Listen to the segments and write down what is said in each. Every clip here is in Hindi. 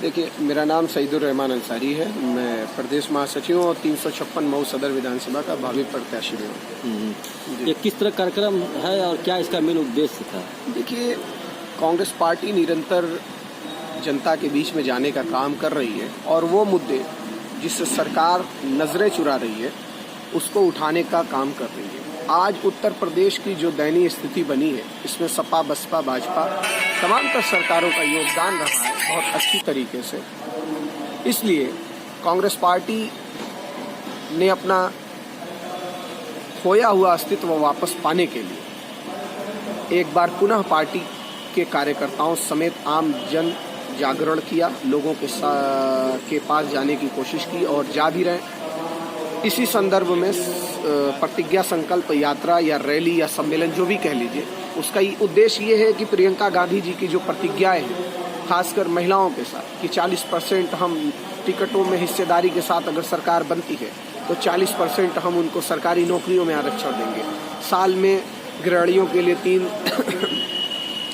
देखिए, मेरा नाम सईदुर रहमान अंसारी है। मैं प्रदेश महासचिव हूँ और 356 मऊ सदर विधानसभा का भावी प्रत्याशी भी हूँ। ये किस तरह कार्यक्रम है और क्या इसका मेन उद्देश्य था? देखिए, कांग्रेस पार्टी निरंतर जनता के बीच में जाने का काम कर रही है और वो मुद्दे जिससे सरकार नजरें चुरा रही है उसको उठाने का काम कर रही है। आज उत्तर प्रदेश की जो दयनीय स्थिति बनी है, इसमें सपा, बसपा, भाजपा तमाम तर सरकारों का योगदान रहा है बहुत अच्छी तरीके से। इसलिए कांग्रेस पार्टी ने अपना खोया हुआ अस्तित्व वापस पाने के लिए एक बार पुनः पार्टी के कार्यकर्ताओं समेत आम जन जागरण किया, लोगों के पास जाने की कोशिश की और जा भी रहे। इसी संदर्भ में प्रतिज्ञा संकल्प यात्रा या रैली या सम्मेलन जो भी कह लीजिए, उसका उद्देश्य ये है कि प्रियंका गांधी जी की जो प्रतिज्ञाएं हैं, खासकर महिलाओं के साथ कि 40% हम टिकटों में हिस्सेदारी के साथ अगर सरकार बनती है तो 40% हम उनको सरकारी नौकरियों में आरक्षण देंगे, साल में गृहिणियों के लिए 3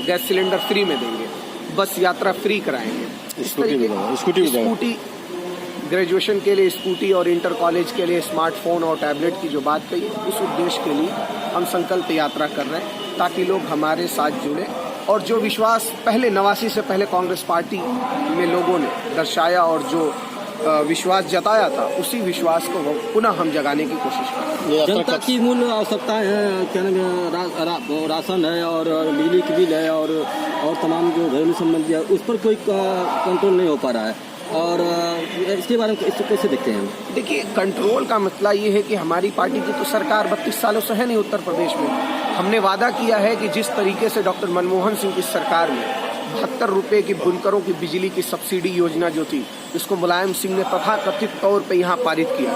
गैस सिलेंडर फ्री में देंगे, बस यात्रा फ्री कराएंगे, स्कूटी ग्रेजुएशन के लिए स्कूटी और इंटर कॉलेज के लिए स्मार्टफोन और टैबलेट की जो बात कही, उस उद्देश्य के लिए हम संकल्प यात्रा कर रहे हैं ताकि लोग हमारे साथ जुड़े और जो विश्वास पहले 89 से पहले कांग्रेस पार्टी में लोगों ने दर्शाया और जो विश्वास जताया था, उसी विश्वास को पुनः हम जगाने की कोशिश कर रहे हैं। जनता की मूल आवश्यकताएं हैं, क्या नाम है, राशन है और बिजली की बिल है और तमाम जो घरेलू संबंधी है, उस पर कोई कंट्रोल नहीं हो पा रहा है और इसके बारे में इसको कैसे देखते हैं? देखिए, कंट्रोल का मसला ये है कि हमारी पार्टी की तो सरकार 32 सालों से है नहीं उत्तर प्रदेश में। हमने वादा किया है कि जिस तरीके से डॉक्टर मनमोहन सिंह की सरकार ने 72 रुपये की बुनकरों की बिजली की सब्सिडी योजना जो थी, इसको मुलायम सिंह ने तथाकथित तौर पे यहाँ पारित किया।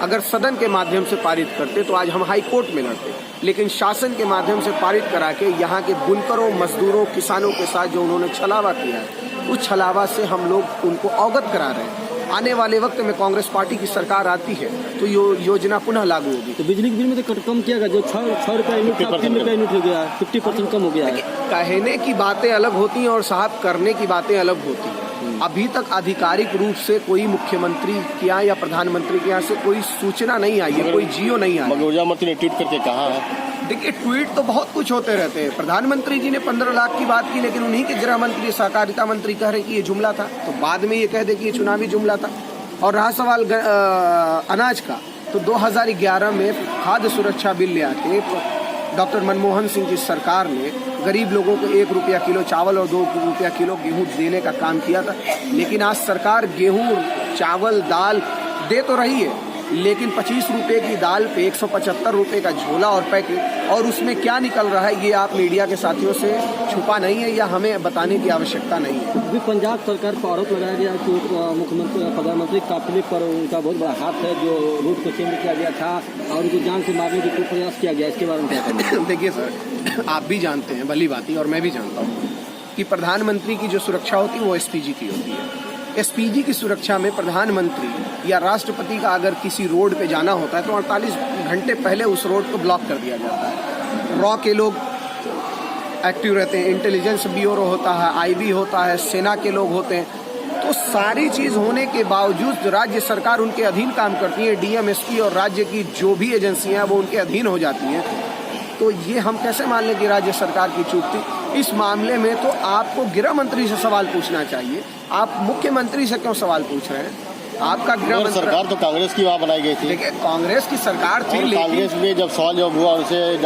अगर सदन के माध्यम से पारित करते तो आज हम हाई कोर्ट में लड़ते, लेकिन शासन के माध्यम से पारित करा के यहाँ के बुनकरों, मजदूरों, किसानों के साथ जो उन्होंने छलावा किया है, उस छलावा से हम लोग उनको अवगत करा रहे हैं। आने वाले वक्त में कांग्रेस पार्टी की सरकार आती है तो योजना पुनः लागू होगी। तो बिजली के बिल में तो कम किया गया, जो 6 रुपये यूनिट था 3 रुपये यूनिट हो गया, 50% कम हो गया है। कहने की बातें अलग होती हैं और साहब करने की बातें अलग होती हैं। अभी तक आधिकारिक रूप से कोई मुख्यमंत्री के यहाँ या प्रधानमंत्री के यहाँ से कोई सूचना नहीं आई है, कोई जियो नहीं आई। ऊर्जा मंत्री ने ट्वीट करके कहा है। देखिए, ट्वीट तो बहुत कुछ होते रहते हैं। प्रधानमंत्री जी ने 15 लाख की बात की, लेकिन उन्हीं के गृह मंत्री, सहकारिता मंत्री कह रहे कि ये जुमला था, तो बाद में ये कह दे कि ये चुनावी जुमला था। और रहा सवाल अनाज का, तो 2011 में खाद्य सुरक्षा बिल ले आके डॉक्टर मनमोहन सिंह की सरकार ने गरीब लोगों को 1 रुपया किलो चावल और 2 रुपया किलो गेहूं देने का काम किया था। लेकिन आज सरकार गेहूं, चावल, दाल दे तो रही है, लेकिन 25 रुपए की दाल पे 175 रुपए का झोला और पैकेट, और उसमें क्या निकल रहा है ये आप मीडिया के साथियों से छुपा नहीं है या हमें बताने की आवश्यकता नहीं है। अभी पंजाब सरकार पर आरोप लगाया गया कि मुख्यमंत्री, प्रधानमंत्री काफिले पर उनका बहुत बड़ा हाथ है, जो रूट को चेंज किया गया था और उनको जान से मारने की प्रयास किया गया, इसके बारे में क्या कहना है? देखिए सर, आप भी जानते हैं भली बात और मैं भी जानता हूँ कि प्रधानमंत्री की जो सुरक्षा होती है वो SPG की होती है। SPG की सुरक्षा में प्रधानमंत्री या राष्ट्रपति का अगर किसी रोड पे जाना होता है तो 48 घंटे पहले उस रोड को ब्लॉक कर दिया जाता है। रॉ के लोग एक्टिव रहते हैं, इंटेलिजेंस ब्यूरो होता है, IB होता है, सेना के लोग होते हैं। तो सारी चीज होने के बावजूद राज्य सरकार उनके अधीन काम करती है। DM, SP और राज्य की जो भी एजेंसियां वो उनके अधीन हो जाती हैं। तो ये हम कैसे मान लें कि राज्य सरकार की चूक थी? इस मामले में तो आपको गृह मंत्री से सवाल पूछना चाहिए। आप मुख्यमंत्री से क्यों सवाल पूछ रहे हैं? आपका गृह मंत्री, सरकार तो कांग्रेस की वहाँ बनाई गई थी। देखिए, कांग्रेस की सरकार थी, लेकिन कांग्रेस में जब सवाल जवाब हुआ उनसे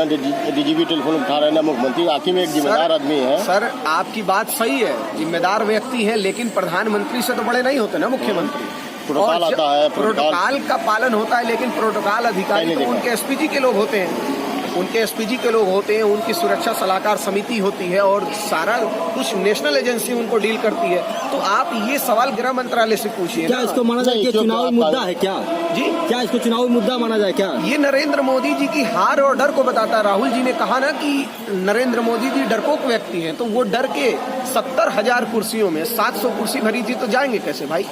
DGP टेलीफोन उठा रहे ना मुख्यमंत्री, आखिर में एक जिम्मेदार आदमी है। सर, आपकी बात सही है, जिम्मेदार व्यक्ति है, लेकिन प्रधानमंत्री से तो बड़े नहीं होते ना मुख्यमंत्री। प्रोटोकॉल आता है, प्रोटोकॉल का पालन होता है, लेकिन प्रोटोकॉल अधिकारी तो उनके SPG के लोग होते हैं, उनकी सुरक्षा सलाहकार समिति होती है और सारा कुछ नेशनल एजेंसी उनको डील करती है। तो आप ये सवाल गृह मंत्रालय से पूछिए। क्या इसको माना जाए कि चुनावी मुद्दा है क्या? जी, क्या इसको चुनावी मुद्दा माना जाए क्या? ये नरेंद्र मोदी जी की हार और डर को बताता है। राहुल जी ने कहा ना कि नरेंद्र मोदी जी डरपोक व्यक्ति हैं, तो वो डर के 70,000 कुर्सियों में 700 कुर्सी भरी थी, तो जाएंगे कैसे भाई?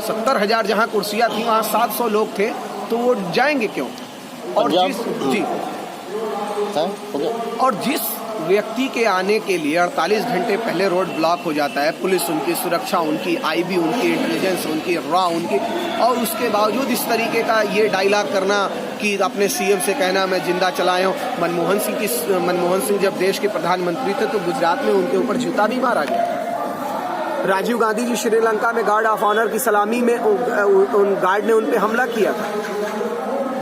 70,000 जहाँ कुर्सियाँ थी वहाँ 700 लोग थे, तो वो जाएंगे क्यों? और जिस व्यक्ति के आने के लिए 48 घंटे पहले रोड ब्लॉक हो जाता है, पुलिस उनकी सुरक्षा उनकी, आईबी उनकी, इंटेलिजेंस उनकी, रॉ उनकी, और उसके बावजूद इस तरीके का ये डायलॉग करना कि अपने सीएम से कहना मैं जिंदा चलाए हूँ। मनमोहन सिंह जब देश के प्रधानमंत्री थे तो गुजरात में उनके ऊपर जूता भी मारा गया। राजीव गांधी जी श्रीलंका में गार्ड ऑफ ऑनर की सलामी में उन गार्ड ने उन पे हमला किया था।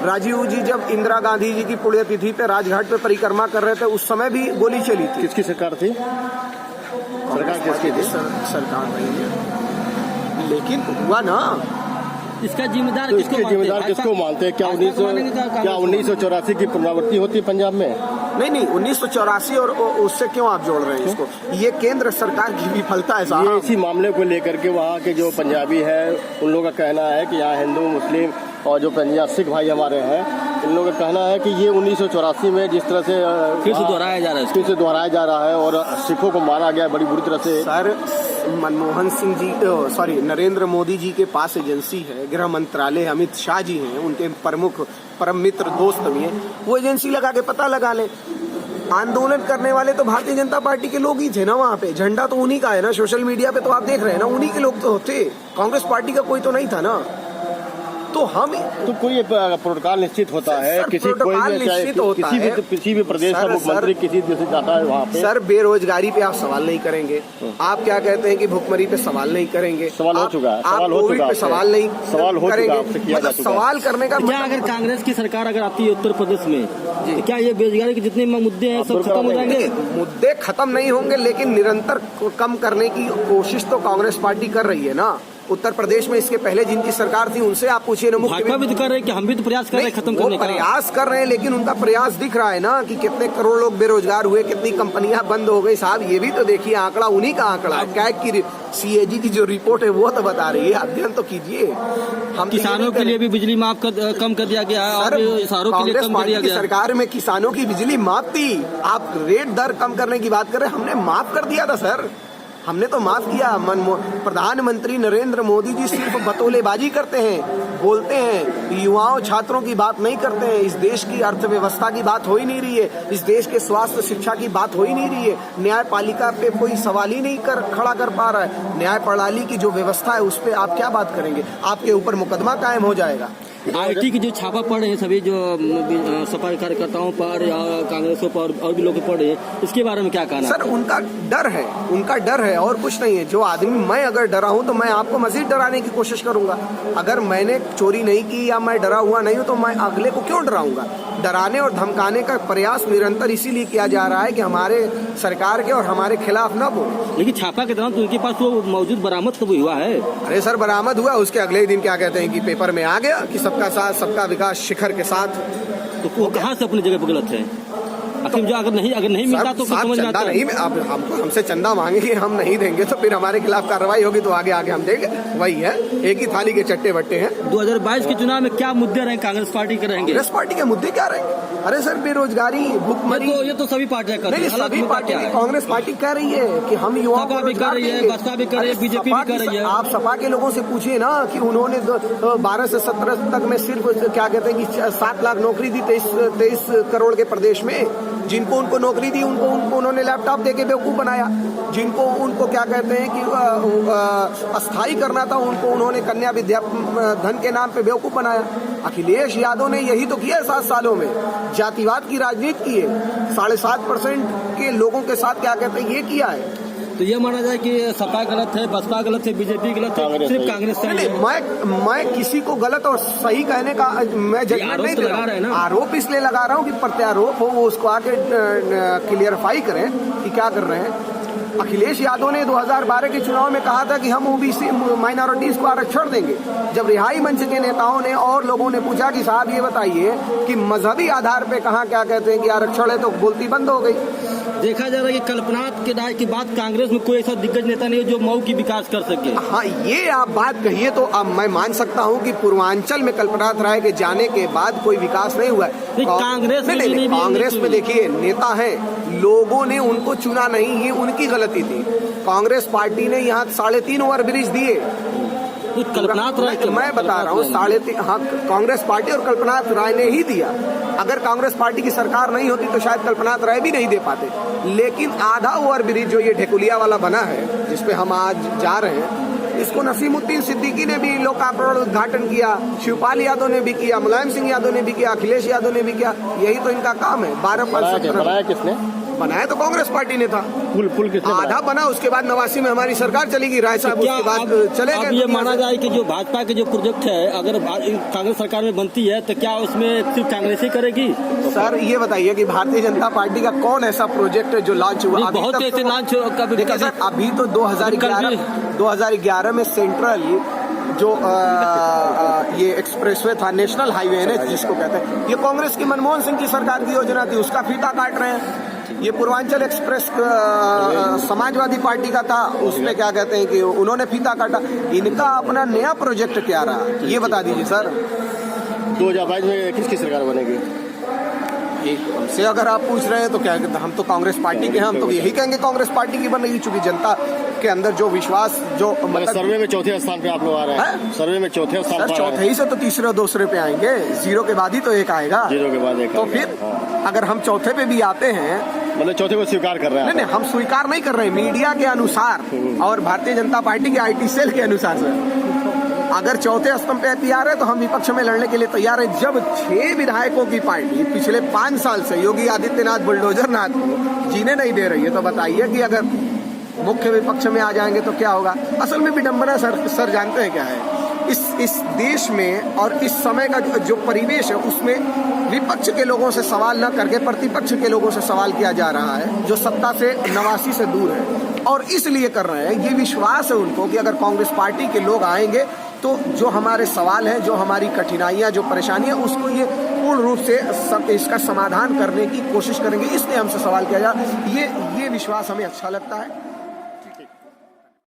राजीव जी जब इंदिरा गांधी जी की पुण्यतिथि पे राजघाट पे परिक्रमा कर रहे थे उस समय भी गोली चली थी। किसकी सरकार थी? सरकार किसकी थी? सरकार नहीं है, लेकिन हुआ ना। इसका जिम्मेदार तो इसके जिम्मेदार किसको मानते हैं? क्या 1984 की पुनरावृत्ति होती है पंजाब में? नहीं 1984 और उससे क्यों आप जोड़ रहे हैं इसको? ये केंद्र सरकार की विफलता है साहब। ये इसी मामले को लेकर के वहाँ के जो पंजाबी है उन लोगों का कहना है कि यहाँ हिंदू मुस्लिम और जो पंजाब सिख भाई हमारे हैं इन लोगों का कहना है कि ये 1984 में जिस तरह से फिर से दोहराया जा रहा है और सिखों को मारा गया बड़ी बुरी तरह से। सर मनमोहन सिंह जी नरेंद्र मोदी जी के पास एजेंसी है, गृह मंत्रालय, अमित शाह जी हैं उनके प्रमुख परम मित्र दोस्त भी हैं, वो एजेंसी लगा के पता लगा ले। आंदोलन करने वाले तो भारतीय जनता पार्टी के लोग ही थे ना, वहाँ पे झंडा तो उन्हीं का है ना, सोशल मीडिया पे तो आप देख रहे हैं ना, उन्हीं के लोग तो थे, कांग्रेस पार्टी का कोई तो नहीं था ना। तो हम तो कोई प्रोटोकॉल निश्चित होता है, किसी भी प्रदेश का मुख्यमंत्री किसी देश से जाता है वहाँ पे। सर बेरोजगारी पे आप सवाल नहीं करेंगे, आप क्या कहते हैं कि भुखमरी पे सवाल नहीं करेंगे, सवाल हो चुका है, सवाल नहीं करेंगे, सवाल करने का क्या अगर कांग्रेस की सरकार अगर आती है उत्तर प्रदेश में तो क्या ये बेरोजगारी के जितने मुद्दे हैं सब खत्म हो जाएंगे? मुद्दे खत्म नहीं होंगे, लेकिन निरंतर कम करने की कोशिश तो कांग्रेस पार्टी कर रही है ना। उत्तर प्रदेश में इसके पहले जिनकी सरकार थी उनसे आप पूछिए ना। भाजपा भी तो कर रहे हैं कि हम भी तो प्रयास कर रहे हैं खत्म करने का। प्रयास कर रहे हैं, लेकिन उनका प्रयास दिख रहा है ना कि कितने करोड़ लोग बेरोजगार हुए, कितनी कंपनियां बंद हो गई। साहब ये भी तो देखिए, आंकड़ा उन्हीं का आंकड़ा है। कैग की सीएजी की जो रिपोर्ट है वो तो बता रही है, अध्ययन तो कीजिए। हम किसानों के लिए भी बिजली माफ कम कर दिया गया है और इशारों के लिए कम कर दिया गया। सरकार में किसानों की बिजली माफ थी, आप रेट दर कम करने की बात कर रहे हैं, हमने माफ कर दिया था सर, हमने तो माफ किया। प्रधानमंत्री नरेंद्र मोदी जी सिर्फ बतौलेबाजी करते हैं, बोलते हैं, युवाओं छात्रों की बात नहीं करते हैं। इस देश की अर्थव्यवस्था की बात हो ही नहीं रही है, इस देश के स्वास्थ्य शिक्षा की बात हो ही नहीं रही है, न्यायपालिका पे कोई सवाल ही नहीं खड़ा कर पा रहा है। न्याय प्रणाली की जो व्यवस्था है उस पर आप क्या बात करेंगे? आपके ऊपर मुकदमा कायम हो जाएगा। आईटी की जो छापा पड़ रहे हैं सभी जो सपा कार्यकर्ताओं पर या कांग्रेसों पर और भी लोग पड़ रहे हैं, इसके बारे में क्या कहना? सर उनका डर है और कुछ नहीं है। जो आदमी, मैं अगर डरा हूं तो मैं आपको मजीद डराने की कोशिश करूंगा। अगर मैंने चोरी नहीं की या मैं डरा हुआ नहीं हूं तो मैं अगले को क्यों डराऊंगा? डराने और धमकाने का प्रयास निरंतर इसीलिए किया जा रहा है कि हमारे सरकार के और हमारे खिलाफ न बोले। लेकिन छापा के दौरान तो उनके पास वो मौजूद बरामद तो हुआ है। अरे सर बरामद हुआ, उसके अगले ही दिन क्या कहते हैं कि पेपर में आ गया कि सबका साथ सबका विकास शिखर के साथ। तो वो कहाँ से अपनी जगह पर गलत है? जो अगर नहीं मिलता तो समझ में आता है। नहीं, अब हमसे चंदा मांगेंगे, हम नहीं देंगे तो फिर हमारे खिलाफ कार्रवाई होगी, तो आगे हम देंगे। वही है, एक ही थाली के चट्टे बट्टे हैं। 2022 के चुनाव में क्या मुद्दे रहे कांग्रेस पार्टी के? रहेंगे कांग्रेस पार्टी के मुद्दे क्या रहेंगे? अरे सर बेरोजगारी, भुखमरी, ये तो सभी पार्टियां कर रही हैं। सभी पार्टी, कांग्रेस पार्टी कह रही है कि हम युवाओं को भी कर रही है, बसपा भी कर रही है, बीजेपी भी कर रही है। आप सपा के लोगों से पूछिए ना कि उन्होंने 12 से 17 तक में सिर्फ क्या कहते हैं कि 7 लाख नौकरी दी 23 करोड़ के प्रदेश में। जिनको उनको नौकरी दी उनको उन्होंने लैपटॉप देके बेवकूफ बनाया। जिनको उनको क्या कहते हैं कि अस्थायी करना था उनको उन्होंने कन्या विद्या धन के नाम पे बेवकूफ बनाया। अखिलेश यादव ने यही तो किया है 7 सालों में, जातिवाद की राजनीति की है। 7.5% के लोगों के साथ क्या कहते हैं ये किया है। तो ये माना जाए कि सपा गलत है, बसपा गलत है, बीजेपी गलत है, सिर्फ कांग्रेस सही है। मैं किसी को गलत और सही कहने का मैं जजमेंट नहीं दे रहा हूं। आरोप इसलिए लगा रहा हूँ कि प्रत्यारोप हो, वो उसको आके क्लियरफाई करें कि क्या कर रहे हैं। अखिलेश यादव ने 2012 के चुनाव में कहा था कि हम ओबीसी माइनॉरिटीज को आरक्षण देंगे। जब रिहाई मंच के नेताओं ने और लोगों ने पूछा कि साहब ये बताइए कि मजहबी आधार पे कहाँ क्या कहते हैं कि आरक्षण है, तो बोलती बंद हो गई। देखा जा रहा है कि कल्पनाथ के राय के बाद कांग्रेस में कोई ऐसा दिग्गज नेता नहीं है जो मऊ की विकास कर सके। हाँ, ये आप बात कहिए तो अब मैं मान सकता हूँ कि पूर्वांचल में कल्पनाथ राय के जाने के बाद कोई विकास नहीं हुआ है। कांग्रेस में देखिए नेता है, लोगों ने उनको चुना नहीं, ये उनकी गलती थी। कांग्रेस पार्टी ने यहाँ 3.5 ओवर ब्रिज दिए, कुछ कल्पनाथ राय के- मैं बता रहा हूँ 3.5 हाँ, कांग्रेस पार्टी और कल्पनाथ राय ने ही दिया। अगर कांग्रेस पार्टी की सरकार नहीं होती तो शायद कल्पनाथ राय भी नहीं दे पाते। लेकिन आधा ओवर ब्रिज जो ये ढेकुलिया वाला बना है, जिसपे हम आज जा रहे हैं, इसको नसीमुद्दीन सिद्दीकी ने भी लोकार्पण उद्घाटन किया, शिवपाल यादव ने भी किया, मुलायम सिंह यादव ने भी किया, अखिलेश यादव ने भी किया। यही तो इनका काम है। 12% बनाया किसने? बनाया तो कांग्रेस पार्टी ने था। पुल किसने आधा बना, उसके बाद 89 में हमारी सरकार चलेगी, राय साहब क्या उसके बाद चले अब गए। ये माना जाए कि जो भाजपा के जो प्रोजेक्ट है, अगर कांग्रेस सरकार में बनती है तो क्या उसमें सिर्फ कांग्रेस ही करेगी? सर ये बताइए कि भारतीय जनता पार्टी का कौन ऐसा प्रोजेक्ट है जो लॉन्च हुआ? अभी बहुत तक ऐसे तो- लॉन्च देखिए सर, अभी तो 2011 में सेंट्रल जो ये एक्सप्रेसवे था, नेशनल हाईवे है जिसको कहते हैं, ये कांग्रेस की मनमोहन सिंह की सरकार की योजना थी, उसका फीता काट रहे हैं। ये पूर्वांचल एक्सप्रेस समाजवादी पार्टी का था, उसमें क्या कहते हैं कि उन्होंने फीता काटा। इनका अपना नया प्रोजेक्ट क्या रहा, ये बता दीजिए सर। 2022 में किसकी सरकार बनेगी? हमसे अगर आप पूछ रहे हैं तो क्या, हम तो कांग्रेस पार्टी के हैं, हम तो यही कहेंगे कांग्रेस पार्टी की बनेगी, चूंकि जनता के अंदर जो विश्वास जो सर्वे में चौथे स्थान पे आप लोग आ रहे हैं। सर्वे में चौथे स्थान सर, पर चौथे ही से तो तीसरे और दूसरे पे आएंगे, 0 के बाद ही तो एक आएगा। 0 के बाद एक तो आएगा। फिर अगर हम चौथे पे भी आते हैं, मतलब चौथे को स्वीकार कर रहे हैं? नहीं, हम स्वीकार नहीं कर रहे हैं, मीडिया के अनुसार और भारतीय जनता पार्टी के IT सेल के अनुसार सर, अगर चौथे स्तंभ पे तैयार है तो हम विपक्ष में लड़ने के लिए तैयार है। जब 6 विधायकों की पार्टी पिछले 5 साल से योगी आदित्यनाथ बुलडोजर नाथ को जीने नहीं दे रही है, तो बताइए कि अगर मुख्य विपक्ष में आ जाएंगे तो क्या होगा? असल में विडंबना सर जानते हैं क्या है, इस देश में और इस समय का जो परिवेश है उसमें विपक्ष के लोगों से सवाल न करके प्रतिपक्ष के लोगों से सवाल किया जा रहा है, जो सत्ता से नवासी से दूर है। और इसलिए कर रहे हैं, ये विश्वास है उनको कि अगर कांग्रेस पार्टी के लोग आएंगे तो जो हमारे सवाल हैं, जो हमारी कठिनाइयां, जो परेशानियां, उसको ये पूर्ण रूप से इसका समाधान करने की कोशिश करेंगे। इसलिए हमसे सवाल किया जा, ये विश्वास हमें अच्छा लगता है।